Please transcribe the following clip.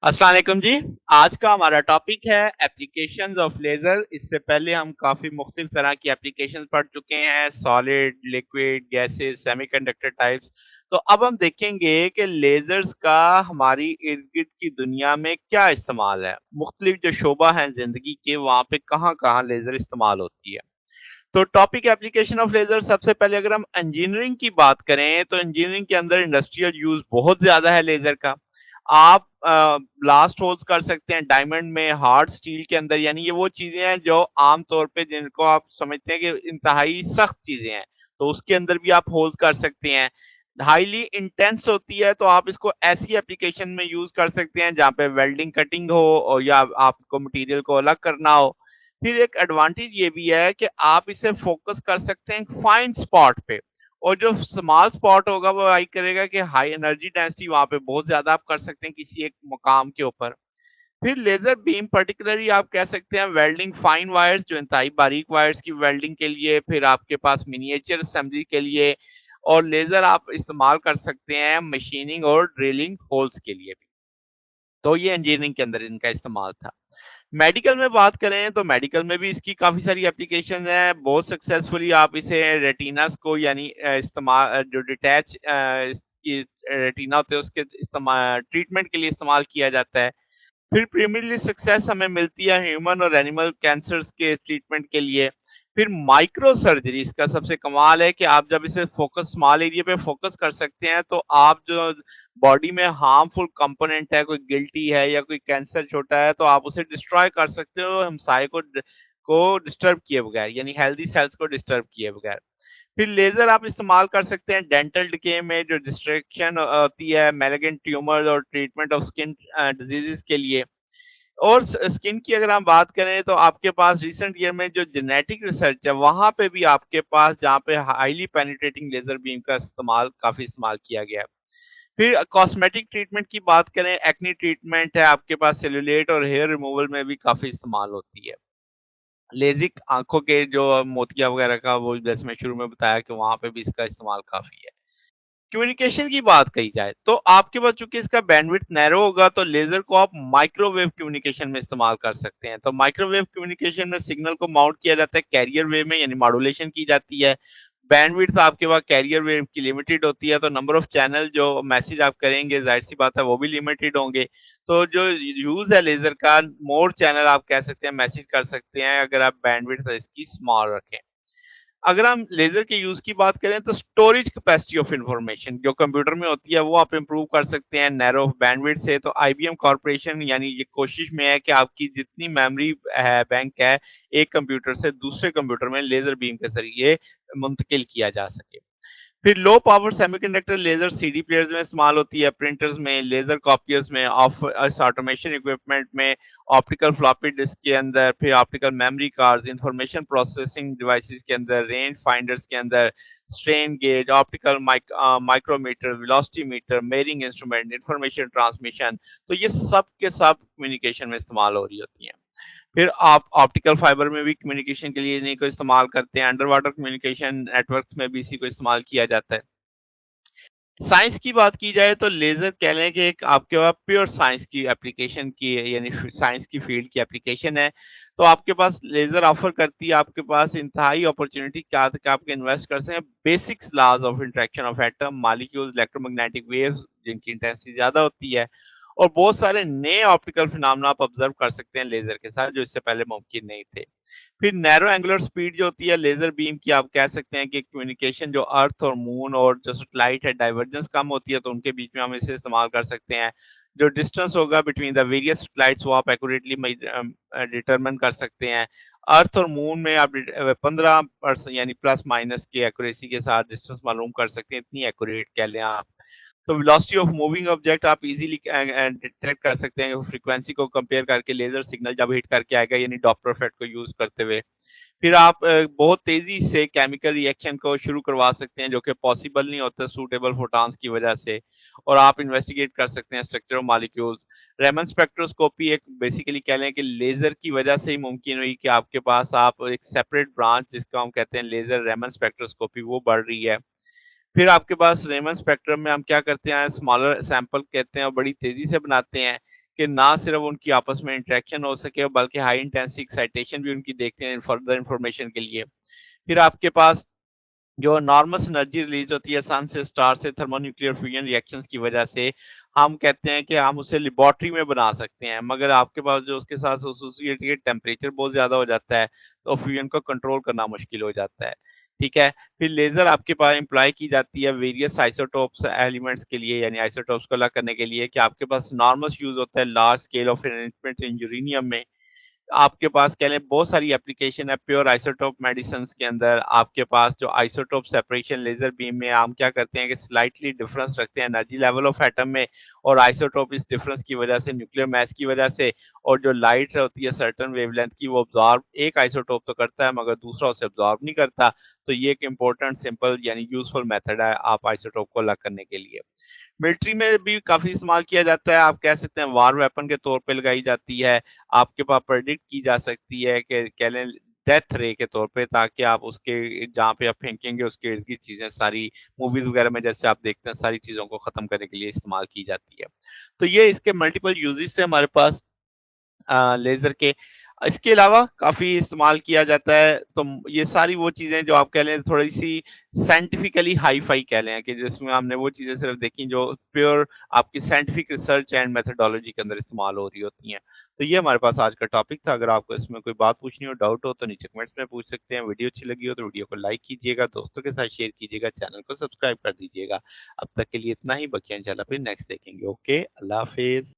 अस्सलाम वालेकुम जी। आज का हमारा टॉपिक है एप्लीकेशंस ऑफ लेज़र। इससे पहले हम काफ़ी मुख्तलिफ तरह की एप्लीकेशंस पढ़ चुके हैं, solid, liquid, gases, semiconductor types. तो अब हम देखेंगे कि लेज़र्स का हमारी इर्द-गिर्द की दुनिया में क्या इस्तेमाल है। मुख्तलिफ जो शोबा हैं ज़िंदगी के, वहाँ पे कहाँ-कहाँ लेज़र इस्तेमाल होती है। तो टॉपिक एप्लीकेशन ऑफ लेज़र, सबसे पहले अगर हम इंजीनियरिंग की बात करें, तो इंजीनियरिंग के अंदर इंडस्ट्रियल यूज़ बहुत ज़्यादा है लेज़र का। आप ब्लास्ट होल्स कर सकते हैं डायमंड में, हार्ड स्टील के अंदर, यानी ये वो चीज़ें हैं जो आम तौर पे जिनको आप समझते हैं कि इंतहाई सख्त चीज़ें हैं, तो उसके अंदर भी आप होल्स कर सकते हैं। हाइली इंटेंस होती है, तो आप इसको ऐसी एप्लीकेशन में यूज़ कर सकते हैं जहाँ पे वेल्डिंग कटिंग हो और या आपको मटीरियल को अलग करना हो। फिर एक एडवांटेज ये भी है कि आप इसे फोकस कर सकते हैं फाइन स्पॉट पे, और जो स्मॉल स्पॉट होगा वो आई करेगा कि हाई एनर्जी डेंसिटी वहाँ पे बहुत ज़्यादा आप कर सकते हैं किसी एक मुकाम के ऊपर। फिर लेज़र बीम पर्टिकुलरली आप कह सकते हैं वेल्डिंग फाइन वायर्स, जो इंतहाई बारीक वायर्स की वेल्डिंग के लिए, फिर आपके पास मिनिएचर असेंबली के लिए, और लेज़र आप इस्तेमाल कर सकते हैं मशीनिंग और ड्रिलिंग होल्स के लिए भी। तो ये इंजीनियरिंग के अंदर इनका इस्तेमाल था। मेडिकल में बात करें तो मेडिकल में भी इसकी काफ़ी सारी एप्लीकेशंस हैं। बहुत सक्सेसफुली आप इसे रेटिनास को, यानी जो डिटैच इसकी रेटिना होते हैं उसके ट्रीटमेंट के लिए इस्तेमाल किया जाता है। फिर प्राइमरीली सक्सेस हमें मिलती है ह्यूमन और एनिमल कैंसर्स के ट्रीटमेंट के लिए। फिर माइक्रो सर्जरी, इसका सबसे कमाल है कि आप जब इसे फोकस स्मॉल एरिया पे फोकस कर सकते हैं, तो आप जो बॉडी में हार्मफुल कंपोनेंट है, कोई गिल्टी है या कोई कैंसर छोटा है, तो आप उसे डिस्ट्रॉय कर सकते हो हमसाये को डिस्टर्ब किए बगैर, यानी हेल्दी सेल्स को डिस्टर्ब किए बगैर। फिर लेज़र आप इस्तेमाल कर सकते हैं डेंटल डिके में, जो डिस्ट्रैक्शन होती है, मैलिग्नेंट ट्यूमर्स और ट्रीटमेंट ऑफ स्किन डिजीज़ेज़ के लिए। और स्किन की अगर हम बात करें, तो आपके पास रिसेंट ईयर में जो जेनेटिक रिसर्च है, वहाँ पे भी आपके पास जहाँ पे हाइली पेनिट्रेटिंग लेज़र बीम का इस्तेमाल काफ़ी इस्तेमाल किया गया है। फिर कॉस्मेटिक ट्रीटमेंट की बात करें, एक्ने ट्रीटमेंट है, आपके पास सेल्यूलाइट और हेयर रिमूवल में भी काफ़ी इस्तेमाल होती है। लेज़िक आँखों के जो मोतिया वगैरह का, वो जैसे मैं शुरू में बताया कि वहाँ पे भी इसका इस्तेमाल काफ़ी है। कम्युनिकेशन की बात कही जाए, तो आपके पास चूँकि इसका बैंडविड्थ नैरो होगा, तो लेज़र को आप माइक्रोवेव कम्युनिकेशन में इस्तेमाल कर सकते हैं। तो माइक्रोवेव कम्युनिकेशन में सिग्नल को माउंट किया जाता है कैरियर वेव में, यानी मॉड्यूलेशन की जाती है। बैंडविड्थ आपके पास कैरियर वेव की लिमिटेड होती है, तो नंबर ऑफ चैनल जो मैसेज आप करेंगे, ज़ाहिर-सी बात है वो भी लिमिटेड होंगे। तो जो यूज़ है लेज़र का, मोर चैनल आप कह सकते हैं मैसेज कर सकते हैं, अगर आप बैंडविड्थ इसकी स्मॉल रखें। अगर हम लेज़र के यूज़ की बात करें, तो स्टोरेज कैपेसिटी ऑफ इन्फॉर्मेशन जो कंप्यूटर में होती है, वो आप इम्प्रूव कर सकते हैं नैरो बैंडविड्थ से। तो आईबीएम कॉर्पोरेशन, यानी ये कोशिश में है कि आपकी जितनी मेमोरी है बैंक है, एक कंप्यूटर से दूसरे कंप्यूटर में लेज़र बीम के ज़रिए मुंतकिल किया जा सके। फिर low power semiconductor laser CD players में इस्तेमाल होती है, प्रिंटर्स में, लेज़र कॉपियर्स में, ऑटोमेशन इक्विपमेंट में, ऑप्टिकल फ्लॉपी डिस्क के अंदर, फिर optical memory cards, information processing devices के अंदर, रेंज फाइंडर्स के अंदर, strain gauge, micrometer, velocity meter, measuring instrument, information transmission. तो ये सब के सब कम्युनिकेशन में इस्तेमाल हो रही होती हैं। फिर आप ऑप्टिकल फाइबर में भी कम्युनिकेशन के लिए इन्हीं को इस्तेमाल करते हैं। अंडर वाटर कम्युनिकेशन नेटवर्क्स में भी इसी को इस्तेमाल किया जाता है। साइंस की बात की जाए, तो लेज़र कह लें कि एक आपके पास प्योर साइंस की एप्लीकेशन की है, यानी साइंस की फील्ड की एप्लीकेशन है। तो आपके पास लेज़र ऑफ़र करती है आपके पास इंतहाई अपॉर्च्युनिटी क्या कि आप इन्वेस्ट कर सकें basics laws of interaction of atom, molecules, electromagnetic waves जिनकी इंटेंसिटी ज़्यादा होती है, और बहुत सारे नए ऑप्टिकल फिनोमेना आप ऑब्ज़र्व कर सकते हैं लेज़र के साथ, जो इससे पहले मुमकिन नहीं थे। फिर नैरो एंगुलर स्पीड जो होती है लेज़र बीम की, आप कह सकते हैं कि कम्युनिकेशन जो अर्थ और मून और जो सैटेलाइट है, डाइवर्जेंस कम होती है, तो उनके बीच में हम इसे इस्तेमाल कर सकते हैं। जो डिस्टेंस होगा बिटवीन द वेरियस सैटेलाइट्स, वो आप एक्यूरेटली डिटरमाइन कर सकते हैं। अर्थ और मून में आप 15% यानी प्लस माइनस की एक्यूरेसी के साथ डिस्टेंस मालूम कर सकते हैं, इतनी एक्यूरेट कह लें आप। तो वेलोसिटी ऑफ मूविंग ऑब्जेक्ट आप इजीली डिटेक्ट कर सकते हैं फ्रीक्वेंसी को कंपेयर करके, लेजर सिग्नल जब हिट करके आएगा, यानी डॉपलर इफेक्ट को यूज करते हुए। फिर आप बहुत तेजी से केमिकल रिएक्शन को शुरू करवा सकते हैं, जो कि पॉसिबल नहीं होता सूटेबल फोटॉन्स की वजह से, और आप इन्वेस्टिगेट कर सकते हैं structure of molecules. Raman spectroscopy एक बेसिकली कह लें कि लेजर की वजह से ही मुमकिन हुई कि आपके पास आप एक सेपरेट ब्रांच जिसको हम कहते हैं लेजर रेमन स्पेक्ट्रोस्कोपी, वो बढ़ रही है। फिर आपके पास रेमन स्पेक्ट्रम में हम क्या करते हैं, स्मॉलर सैंपल कहते हैं और बड़ी तेज़ी से बनाते हैं। कि ना सिर्फ उनकी आपस में इंटरेक्शन हो सके बल्कि हाई इंटेंसिटी एक्साइटेशन भी उनकी देखते हैं फर्दर इंफॉर्मेशन के लिए। फिर आपके पास जो एनॉर्मस एनर्जी रिलीज होती है सन से, स्टार से, थर्मोन्यूक्लियर फ्यूजन रिएक्शंस की वजह से, हम कहते हैं कि हम उसे लेबोरेटरी में बना सकते हैं, मगर आपके पास जो उसके साथ एसोसिएटेड टेम्परेचर बहुत ज़्यादा हो जाता है, तो फ्यूजन को कंट्रोल करना मुश्किल हो जाता है, ठीक है? फिर लेज़र आपके पास एम्प्लॉय की जाती है वेरियस आइसोटोप्स एलिमेंट्स के लिए, यानी आइसोटोप्स को अलग करने के लिए कि आपके पास एनॉर्मस यूज़ होता है large scale of enrichment in uranium में। आपके पास कह लें बहुत सारी एप्लीकेशन है प्योर आइसोटोप मेडिसिन्स के अंदर। आपके पास जो आइसोटोप सेपरेशन लेज़र बीम में हम क्या करते हैं कि स्लाइटली डिफरेंस रखते हैं एनर्जी लेवल ऑफ एटम में, और आइसोटोप इस डिफरेंस की वजह से, न्यूक्लियर मास की वजह से, और जो लाइट होती है सर्टेन वेवलेंथ की, वो अब्ज़ॉर्ब एक आइसोटोप तो करता है मगर दूसरा उसे अब्ज़ॉर्ब नहीं करता। तो ये एक इम्पोर्टेंट सिंपल यानी यूज़फुल मेथड है आप आइसोटोप को अलग करने के लिए। मिलिट्री में भी काफ़ी इस्तेमाल किया जाता है, आप कह सकते हैं वार वेपन के तौर पे लगाई जाती है। आपके पास प्रेडिक्ट की जा सकती है कि कह लें डेथ रे के तौर पे, ताकि आप उसके जहाँ पे आप फेंकेंगे उसके इर्द-गिर्द चीज़ें सारी मूवीज़ वगैरह में जैसे आप देखते हैं सारी चीज़ों को ख़त्म करने के लिए इस्तेमाल की जाती है। तो ये इसके मल्टीपल यूज़ेज़ हैं हमारे पास लेज़र के। इसके अलावा काफ़ी इस्तेमाल किया जाता है, तो ये सारी वो चीज़ें जो आप कह लें थोड़ी-सी साइंटिफिकली हाई-फाई कह लें कि जिसमें हमने वो चीज़ें सिर्फ़ देखी जो प्योर आपकी साइंटिफिक रिसर्च एंड मेथोडोलॉजी के अंदर इस्तेमाल हो रही होती हैं। तो ये हमारे पास आज का टॉपिक था। अगर आपको इसमें कोई बात पूछनी हो, डाउट हो तो नीचे कमेंट्स में पूछ सकते हैं। वीडियो अच्छी लगी हो तो वीडियो को लाइक कीजिएगा, दोस्तों के साथ शेयर कीजिएगा, चैनल को सब्सक्राइब कर दीजिएगा। अब तक के लिए इतना ही, बाकी इंशाल्लाह फिर नेक्स्ट देखेंगे। ओके, अल्लाह हाफ़िज़।